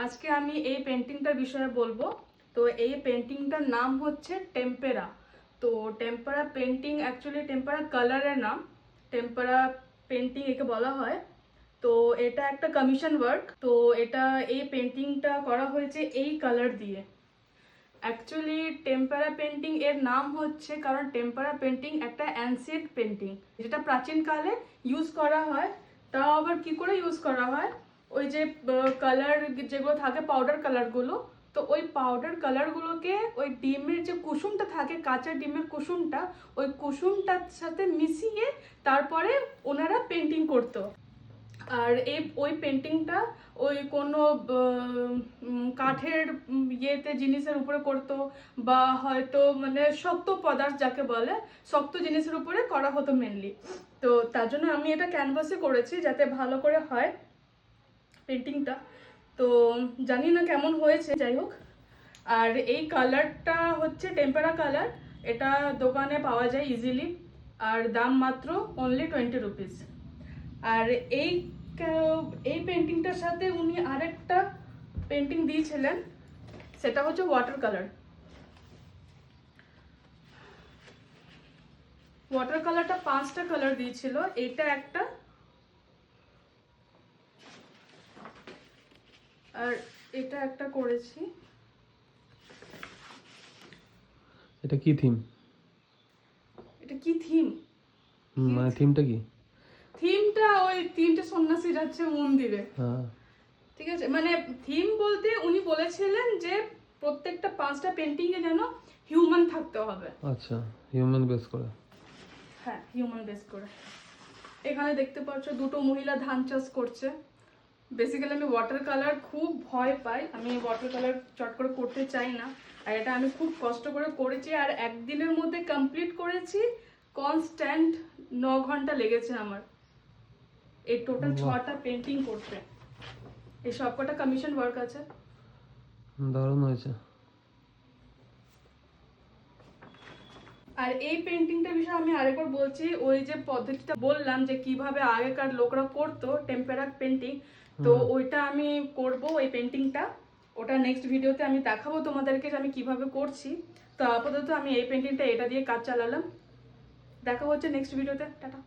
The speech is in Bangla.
আজকে আমি এই পেন্টিংটার বিষয়ে বলবো। তো এই পেন্টিংটার নাম হচ্ছে টেম্পেরা। তো টেম্পেরা পেন্টিং অ্যাকচুয়ালি টেম্পেরা কালারের নাম, টেম্পেরা পেন্টিং একে বলা হয়। তো এটা একটা কমিশন ওয়ার্ক। তো এই পেন্টিংটা করা হয়েছে এই কালার দিয়ে। অ্যাকচুয়ালি টেম্পেরা পেন্টিং এর নাম হচ্ছে কারণ টেম্পেরা পেন্টিং একটা অ্যানসিয়েন্ট পেন্টিং, যেটা প্রাচীনকালে ইউজ করা হয়। তাও আবার কি করে ইউজ করা হয়, ওই যে কালার যেগুলো থাকে পাউডার কালারগুলো, তো ওই পাউডার কালারগুলোকে ওই ডিমের যে কুসুমটা থাকে, কাঁচা ডিমের কুসুমটা, ওই কুসুমটার সাথে মিশিয়ে তারপরে ওনারা পেন্টিং করতো। আর ওই পেন্টিংটা ওই কোনো কাঠের ইয়েতে জিনিসের উপরে করতো, বা হয়তো মানে শক্ত পদার্থ যাকে বলে, শক্ত জিনিসের উপরে করা হতো মেনলি। তো তার জন্য আমি এটা ক্যানভাসে করেছি যাতে ভালো করে হয় পেন্টিংটা। তো জানি না কেমন হয়েছে, যাই হোক। আর এই কালারটা হচ্ছে টেম্পেরা কালার। এটা দোকানে পাওয়া যায় ইজিলি, আর দাম মাত্র অনলি 20 রুপিস। আর এই এই পেন্টিংটার সাথে উনি আরেকটা পেন্টিং দিয়েছিলেন, সেটা হচ্ছে ওয়াটার কালার। ওয়াটার কালারটা 5টা কালার দিয়েছিল, এটা একটা, আর এটা একটা করেছি। এটা কি থিম? এটা কি থিম? মানে থিমটা কি? থিমটা ওই 3টে সন্ন্যাসী যাচ্ছে মন্দিরে। হ্যাঁ, ঠিক আছে, মানে থিম বলতে উনি বলেছিলেন যে প্রত্যেকটা 5টা পেন্টিং এ যেন হিউম্যান থাকতে হবে। আচ্ছা, হিউম্যান বেস করে। হ্যাঁ, হিউম্যান বেস করে। এখানে দেখতে পাচ্ছ দুটো মহিলা ধান চাষ করছে। বেসিক্যালি আমি ওয়াটার কালার খুব ভয় পাই, আমি ওয়াটার কালার চট করে করতে চাই না। আর এটা আমি খুব কষ্ট করে করেছি, আর একদিনের মধ্যে কমপ্লিট করেছি। কনস্ট্যান্ট 9 ঘন্টা লেগেছে আমার এই টোটাল 6টা পেন্টিং করতে। এই সবকটা কমিশন ওয়ার্ক আছে। দারুণ হয়েছে। আর এই পেন্টিংটার বিষয়ে আমি আরেকবার বলছি, ওই যে পদ্ধতিটা বললাম যে কিভাবে আগেকার লোকরা করতো টেম্পেরা পেন্টিং, তো ওইটা আমি করব ওই পেন্টিংটা। ওটা নেক্সট ভিডিওতে আমি দেখাবো তোমাদেরকে যে আমি কিভাবে করছি। তো আপাতত আমি এই পেন্টিংটা এটা দিয়ে কাজ চালালাম। দেখা হচ্ছে নেক্সট ভিডিওতে। টাটা।